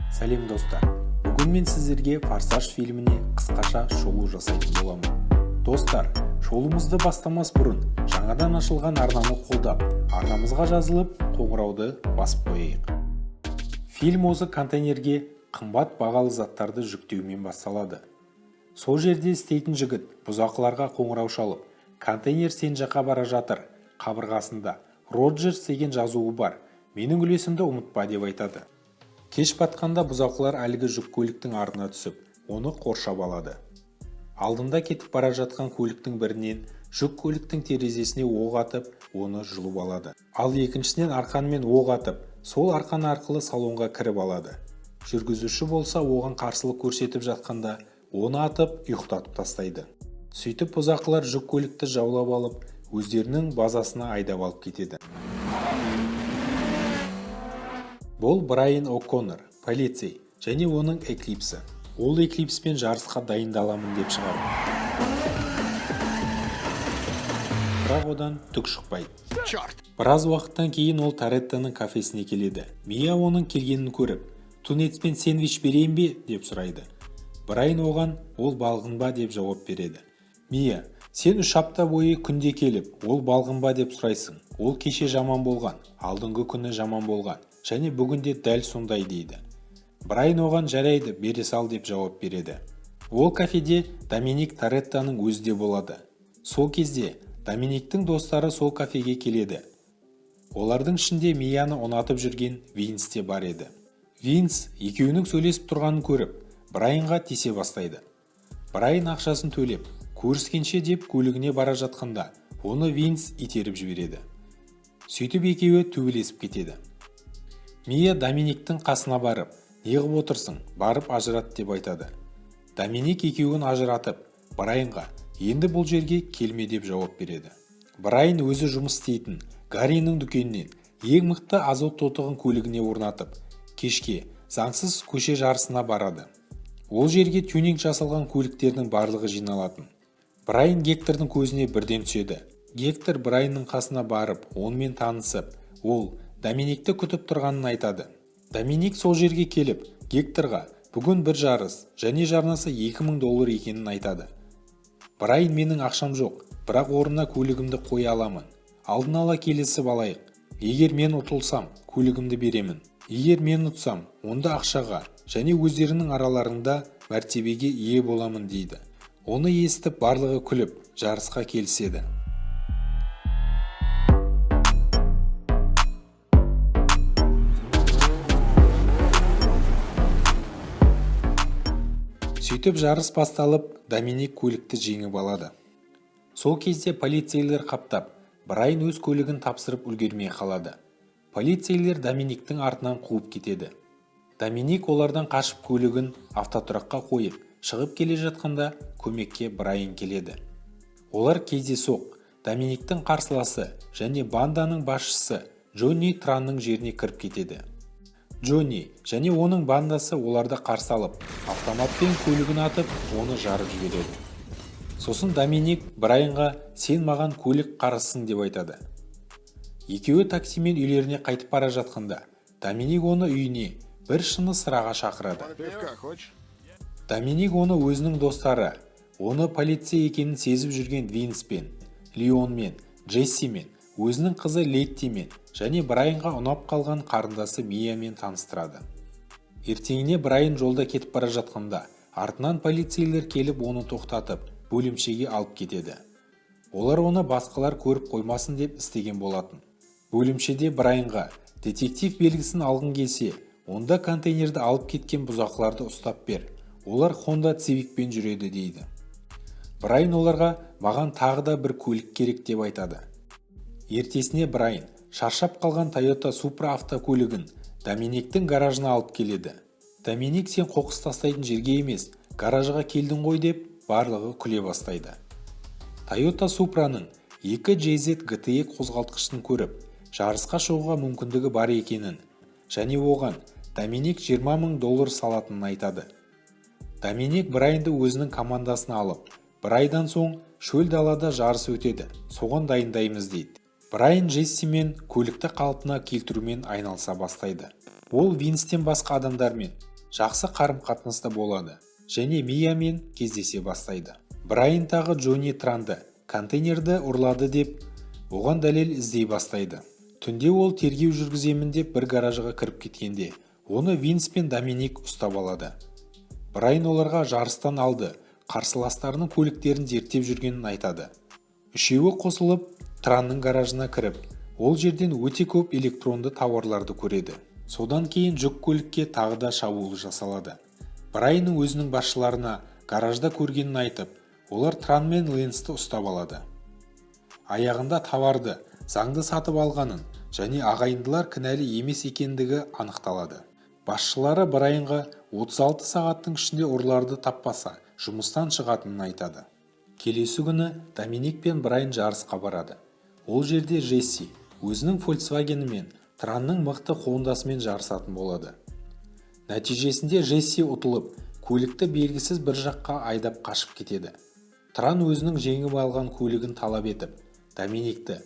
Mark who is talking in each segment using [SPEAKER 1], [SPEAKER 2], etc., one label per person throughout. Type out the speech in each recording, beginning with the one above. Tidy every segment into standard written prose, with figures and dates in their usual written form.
[SPEAKER 1] Сәлем достар, бүгін мен сіздерге Форсаж фильміне қысқаша шолу жасайтын боламын. Достар, шолумызды бастамас бұрын жаңадан ашылған арнаны қолдап, арнамызға жазылып, қоңырауды басып қойайық. Фильм осы контейнерге қымбат бағалы заттарды жүктеумен басталады. Сол жерде істейтін жігіт бұзақыларға қоңырау шалып, контейнер сен жаққа бара жатыр, қабырғасында Роджерс деген жазуы бар, менің үлесімді ұмытпа деп айтады. Кеш батқанда бұзақылар әлгі жүк көліктің артына түсіп, оны қоршап алады. Алдында кетіп бара жатқан көліктің бірінен жүк көліктің терезесіне оқ атып, оны жұлып алады. Ал екіншісінен арқанмен оқ атып, сол арқан арқылы салонға кіріп алады. Жүргізуші болса оған қарсылық көрсетіп жатқанда, оны атып, ұйықтатып тастайды. Сөйтіп бұзақылар жүк көлікті жаулап алып, өздерінің базасына айдап алып кетеді. Бұл Брайан О'Коннор, полицей, және оның Эклипсі. Ол Эклипспен жарысқа дайындаламын деп шығады. Бірақ одан түк шықпайды. Біраз уақыттан кейін ол Тореттоның кафесіне келеді. Мия оның келгенін көріп, тунецпен сэндвич берейін бе деп сұрайды. Брайан оған ол балғын ба деп жауап береді. Мия, сен 3 апта бойы күнде келіп, ол балғын ба деп сұрайсың. Ол кеше жаман болған, алдыңғы күні жаман болған. Және бүгінде дәл сондай дейді. Брайан оған жарайды, бере сал деп жауап береді. Ол кафеде Доминик Тореттоның өзі де болады. Сол кезде Доминиктің достары сол кафеге келеді. Олардың ішінде Мияны ұнатып жүрген Винс те бар еді. Винс екеуінің сөйлесіп тұрғанын көріп, Брайанға тисе бастайды. Брайан ақшасын төлеп, көріскенше деп көлігіне бара жатқанда, оны Винс итеріп жібереді. Сөйтіп екеуі төбелесіп кетеді. Мия Доминиктің қасына барып, неғып отырсың, барып ажырат деп айтады. Доминик екеуін ажыратып, Брайанға енді бұл жерге келме деп жауап береді. Брайан өзі жұмыс істейтін Гарриның дүкенінен ең мықты азот тотығын көлігіне орнатып, кешке заңсыз көше жарысына барады. Ол жерге тюнинг жасалған көліктердің барлығы жиналатын. Брайан Гектордың көзіне бірден түседі. Гектор Брайанның қасына барып, онымен танысып, ол Доминикті күтіп тұрғанын айтады. Доминик сол жерге келіп, Гекторға бүгін бір жарыс, және жарнасы $2000 екенін айтады. Брайан менің ақшам жоқ, бірақ орнына көлігімді қоя аламын. Алдын ала келісіп алайық. Егер мен ұтылсам, көлігімді беремін. Егер мен ұтсам, онда ақшаға және өздерінің араларында мәртебеге ие боламын дейді. Оны естіп барлығы күліп, жарысқа келіседі. Сөйтіп жарыс басталып, Доминик көлікті жеңіп алады. Сол кезде полицейлер қаптап, Брайан өз көлігін тапсырып үлгермей қалады. Полицейлер Доминиктің артынан қуып кетеді. Доминик олардан қашып көлігін автотұраққа қойып, шығып келе жатқанда көмекке Брайан келеді. Олар кездейсоқ Доминиктің қарсыласы және банданың басшысы Джонни Транның жеріне кіріп кетеді. Джонни және оның бандасы оларды қарсы алып, автоматпен көлігін атып, оны жарып жібереді. Сосын Доминик Брайанға сен маған көлік қарызсың деп айтады. Екеуі таксимен үйлеріне қайтып бара жатқанда, Доминик оны үйіне бір шыны сыраға шақырады. Доминик оны өзінің достары, оны полицей екенін сезіп жүрген Винспен, Леонмен, Джессимен, өзінің қызы Леттимен және Брайанға ұнап қалған қарындасы Миямен таныстырады. Ертеңіне Брайан жолда кетіп бара жатқанда, артынан полицейлер келіп оны тоқтатып, бөлімшеге алып кетеді. Олар оны басқалар көріп қоймасын деп істеген болатын. Бөлімшеде Брайанға детектив белгісін алғың келсе, онда контейнерді алып кеткен бұзақыларды ұстап бер. Олар Honda Civicпен жүреді дейді. Брайан оларға маған тағы да бір көлік керек деп айтады. Ертесіне Брайан шаршап қалған Toyota Supra автокөлігін Доминиктің гаражына алып келеді. Доминик сен қоқыс тастайтын жерге емес, гаражға келдің ғой деп барлығы күле бастайды. Toyota Supra'ның 2 JZ GTE қозғалтқышын көріп, жарысқа шығуға мүмкіндігі бар екенін және оған Доминик $20,000 салатынын айтады. Доминик Брайанды өзінің командасына алып, бір айдан соң шөл далада жарыс өтеді, соған дайындаймыз дейді. Брайан Джессимен көлікті қалпына келтірумен айналыса бастайды. Ол Винстен басқа адамдармен жақсы қарым-қатынаста болады және Миямен кездесе бастайды. Брайан тағы Джонни Транды контейнерді ұрлады деп оған дәлел іздей бастайды. Түнде ол тергеу жүргіземін деп бір гаражға кіріп кеткенде оны Винс пен Доминик ұстап алады. Брайан оларға жарыстан алды қарсыластарының көліктерін зерттеп жүргенін айтады. Үшеуі қосылып Транның гаражына кіріп, ол жерден өте көп электронды тауарларды көреді. Содан кейін жүк көлікке тағы да шабуыл жасалады. Брайанның өзінің басшыларына гаражда көргенін айтып, олар Тран мен Ленсті ұстап алады. Аяғында товарды заңды сатып алғанын және ағайындылар кінәлі емес екендігі анықталады. Басшылары Брайанға 36 сағаттың ішінде ұрыларды таппаса, жұмыстан шығатынын айтады. Келесі күні Доминик пен Брайан жарысқа барады. Ол жерде Джесси өзінің Volkswagen'імен Транның мықты Хондасымен жарысатын болады. Нәтижесінде Джесси ұтылып, көлікті белгісіз бір жаққа айдап қашып кетеді. Тран өзінің жеңіп алған көлігін талап етіп, Доминикті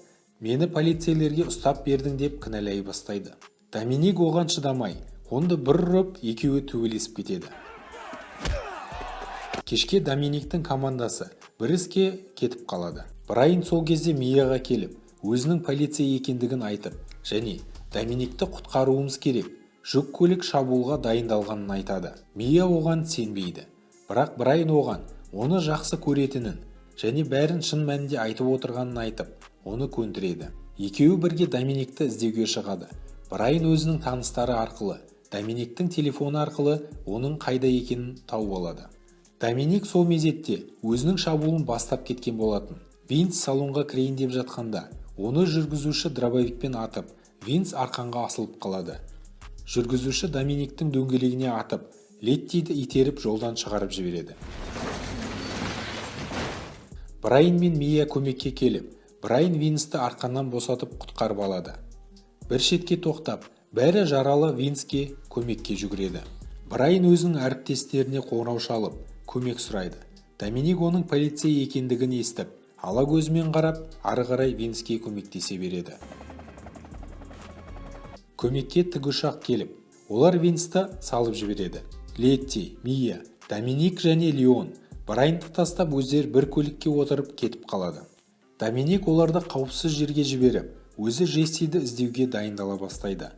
[SPEAKER 1] «Мені полицейлерге ұстап бердің» деп кінәлай бастайды. Доминик оған шыдамай, онды бір ұрып, екеуі төбелесіп кетеді. Кешке Доминиктің командасы бір іске кетіп қалады. Брайан сол кезде Мияға келіп, өзінің полиция екендігін айтып, және Доминикті құтқаруымыз керек, жүк көлік шабуылға дайындалғанын айтады. Мия оған сенбейді, бірақ Брайан оған оны жақсы көретінін және бәрін шын мәнінде айтып отырғанын айтып, оны көндіреді. Екеуі бірге Доминикті іздеуге шығады. Брайан өзінің таныстары арқылы, Доминиктің телефоны арқылы оның қайда екенін тауып алады. Доминик сол мезетте өзінің шабуылын бастап кеткен болатын. Винс салонға кірейін деп жатқанда, оны жүргізуші дробовикпен атып, Винс арқанға асылып қалады. Жүргізуші Доминиктің дөңгелегіне атып, Леттиді итеріп жолдан шығарып жібереді. Брайан мен Мия көмекке келіп, Брайан Винсті арқаннан босатып құтқарып алады. Бір шетке тоқтап, бәрі жаралы Винске көмекке жүгіреді. Брайан өзінің әріптестеріне қоңырау шалып, көмек сұрайды. Доминик оның полиция екендігін естіп, ала көзімен қарап, ары қарай Винске көмектесе береді. Көмекке тікұшақ келіп, олар Винсті салып жібереді. Летти, Мия, Доминик және Леон Брайанды тастап өздері бір көлікке отырып кетіп қалады. Доминик оларды қауіпсіз жерге жіберіп, өзі Джессиді іздеуге дайындала бастайды.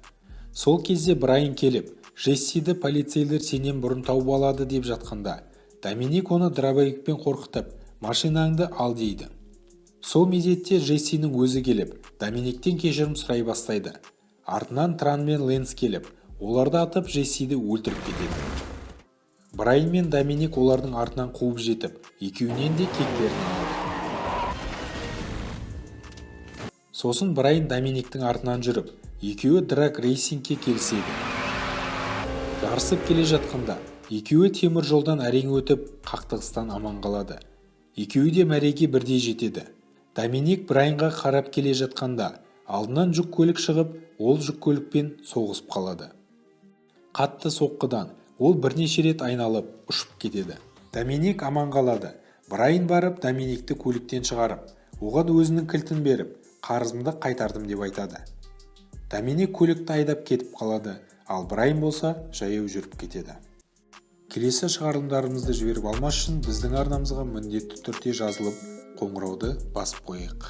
[SPEAKER 1] Сол кезде Брайан келіп, Джессиді полицейлер сенен бұрын тауып алады деп жатқанда, Доминик оны дробовикпен қорқытып, машинаңды ал дейді. Сол мезетте Джессидің өзі келіп, Доминиктен кешірім сұрай бастайды. Артынан Тран мен Ленс келіп, оларды атып Джессиді өлтіріп кетеді. Брайан мен Доминик олардың артынан қуып жетіп, екеуінен де кектерін алады. Сосын Брайан Доминиктің артынан жүріп, екеуі драг рейсингке келіседі. Жарысып келе жатқанда, екеуі темір жолдан әрең өтіп, қақтығыстан аман қалады. Екеуі де мәреге бірдей жетеді. Доминик Брайанға қарап келе жатқанда, алдынан жүк көлік шығып, ол жүк көлікпен соғысып қалады. Қатты соққыдан ол бірнеше рет айналып, ұшып кетеді. Доминик аман қалады. Брайан барып Доминикті көліктен шығарып, оған өзінің кілтін беріп, қарызымды қайтардым деп айтады. Доминик көлікті айдап кетіп қалады, ал Брайан болса жаяу жүріп кетеді. Келесі шығарылымдарымызды жіберіп алмас үшін біздің арнамызға міндетті түрде жазылып, қоңырауды басып қойық.